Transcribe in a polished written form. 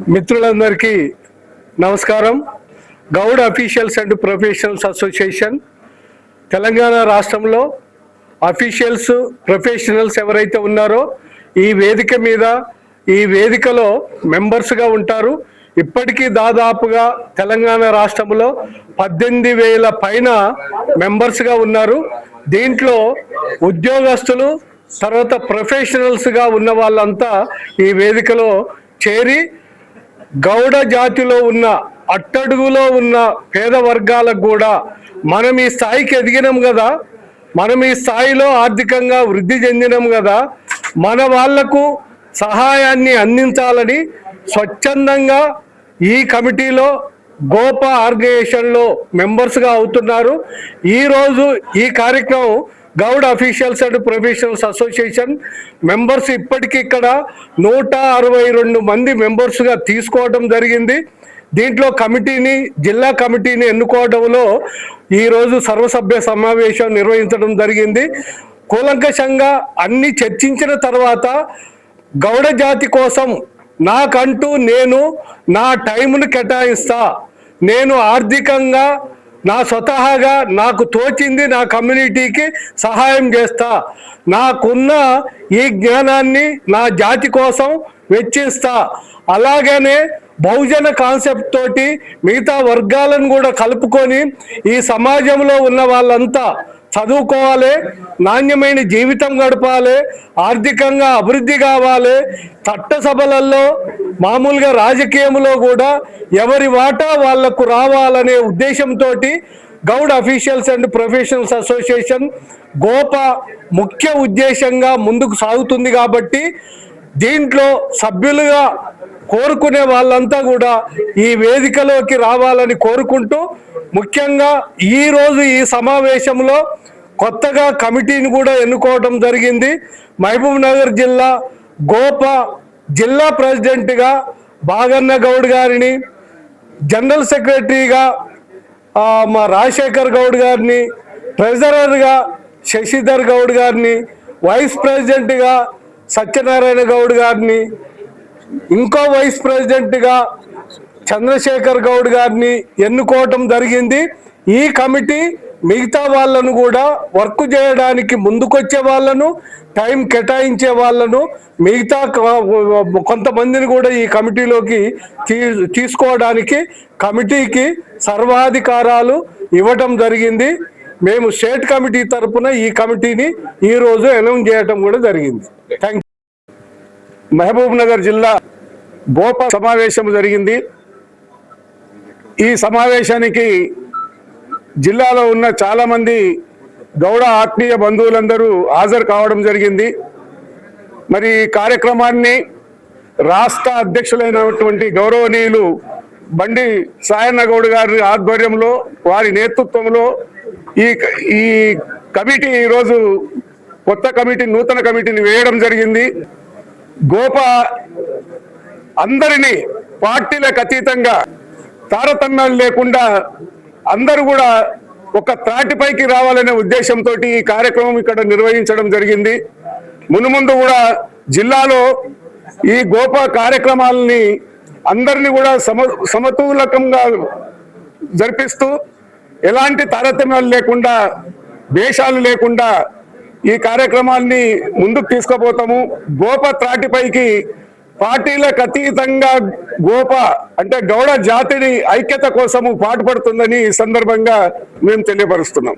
మిత్రులందరికీ నమస్కారం. Goud officials and professionals association Telangana రాష్ట్రంలో అఫీషియల్స్ ప్రొఫెషనల్స్ ఎవరైతే ఉన్నారో ఈ వేదిక మీద ఈ వేదికలో మెంబర్స్గా ఉంటారు. ఇప్పటికీ దాదాపుగా తెలంగాణ రాష్ట్రంలో 18,000 పైన మెంబర్స్గా ఉన్నారు. దీంట్లో ఉద్యోగస్తులు తర్వాత ప్రొఫెషనల్స్గా ఉన్న వాళ్ళంతా ఈ వేదికలో చేరి గౌడ జాతిలో ఉన్న అట్టడుగులో ఉన్న పేద వర్గాలకు కూడా మనం ఈ స్థాయికి ఎదిగినాం కదా, మనం ఈ స్థాయిలో ఆర్థికంగా వృద్ధి చెందినాం కదా, మన వాళ్లకు సహాయాన్ని అందించాలని స్వచ్ఛందంగా ఈ కమిటీలో గోప ఆర్గనైజేషన్లో మెంబర్స్గా అవుతున్నారు. ఈరోజు ఈ కార్యక్రమం Goud officials and professionals association members ఇప్పటికీ ఇక్కడ 162 మంది మెంబర్స్గా తీసుకోవడం జరిగింది. దీంట్లో కమిటీని జిల్లా కమిటీని ఎన్నుకోవడంలో ఈరోజు సర్వసభ్య సమావేశం నిర్వహించడం జరిగింది. కూలంకషంగా అన్ని చర్చించిన తర్వాత గౌడ జాతి కోసం నాకంటూ నేను నా టైంను కేటాయిస్తా, నేను ఆర్థికంగా నా స్వతహాగా నాకు తోచింది నా కమ్యూనిటీకి సహాయం చేస్తా, నాకున్న ఈ జ్ఞానాన్ని నా జాతి కోసం వెచ్చిస్తా, అలాగనే బహుజన కాన్సెప్ట్ తోటి మిగతా వర్గాలను కూడా కలుపుకొని ఈ సమాజంలో ఉన్న వాళ్ళంతా చదువుకోవాలి, నాణ్యమైన జీవితం గడపాలి, ఆర్థికంగా అభివృద్ధి కావాలి, చట్టసభలలో మామూలుగా రాజకీయంలో కూడా ఎవరి వాటా వాళ్లకు రావాలనే ఉద్దేశంతో Goud officials and professionals association గోప ముఖ్య ఉద్దేశంగా ముందుకు సాగుతుంది. కాబట్టి దీంట్లో సభ్యులుగా కోరుకునే వాళ్ళంతా కూడా ఈ వేదికలోకి రావాలని కోరుకుంటూ, ముఖ్యంగా ఈరోజు ఈ సమావేశంలో కొత్తగా కమిటీని కూడా ఎన్నుకోవడం జరిగింది. మహబూబ్ నగర్ జిల్లా గోప జిల్లా ప్రెసిడెంట్గా బాగన్న గౌడ్ గారిని, జనరల్ సెక్రటరీగా మా రాజశేఖర్ గౌడ్ గారిని, ట్రెజరర్గా శశిధర్ గౌడ్ గారిని, వైస్ ప్రెసిడెంట్గా సత్యనారాయణ గౌడ్ గారిని, ఇంకో వైస్ ప్రెసిడెంట్గా చంద్రశేఖర్ గౌడ్ గారిని ఎన్నుకోవటం జరిగింది. ఈ కమిటీ మిగతా వాళ్ళను కూడా వర్క్ చేయడానికి ముందుకొచ్చే వాళ్ళను, టైం కేటాయించే వాళ్ళను, మిగతా కొంతమందిని కూడా ఈ కమిటీలోకి తీసుకోవడానికి కమిటీకి సర్వాధికారాలు ఇవ్వటం జరిగింది. మేము స్టేట్ కమిటీ తరఫున ఈ కమిటీని ఈరోజు అనౌన్స్ చేయటం కూడా జరిగింది. Thank you. మహబూబ్ నగర్ జిల్లా గోప సమావేశం జరిగింది. ఈ సమావేశానికి జిల్లాలో ఉన్న చాలామంది గౌడ ఆత్మీయ బంధువులందరూ హాజరు కావడం జరిగింది. మరి ఈ కార్యక్రమాన్ని రాష్ట్ర అధ్యక్షులైనటువంటి గౌరవనీయులు బండి సాయన్న గౌడ్ గారి ఆధ్వర్యంలో, వారి నేతృత్వంలో ఈ కమిటీ ఈరోజు కొత్త కమిటీ, నూతన కమిటీని వేయడం జరిగింది. గోప అందరినీ పార్టీలకు అతీతంగా తారతమ్యాలు లేకుండా అందరూ కూడా ఒక త్రాటిపైకి రావాలనే ఉద్దేశంతో ఈ కార్యక్రమం ఇక్కడ నిర్వహించడం జరిగింది. మునుముందు కూడా జిల్లాలో ఈ గోప కార్యక్రమాలని అందరినీ కూడా సమతులకంగా జరిపిస్తూ ఎలాంటి తారతమ్యాలు లేకుండా, భేషాలు లేకుండా ఈ కార్యక్రమాన్ని ముందుకు తీసుకుపోతాము. గోప త్రాటిపైకి పార్టీలకు అతీతంగా గోప అంటే గౌడ జాతిని ఐక్యత కోసము పాటుపడుతుందని ఈ సందర్భంగా మేము తెలియపరుస్తున్నాం.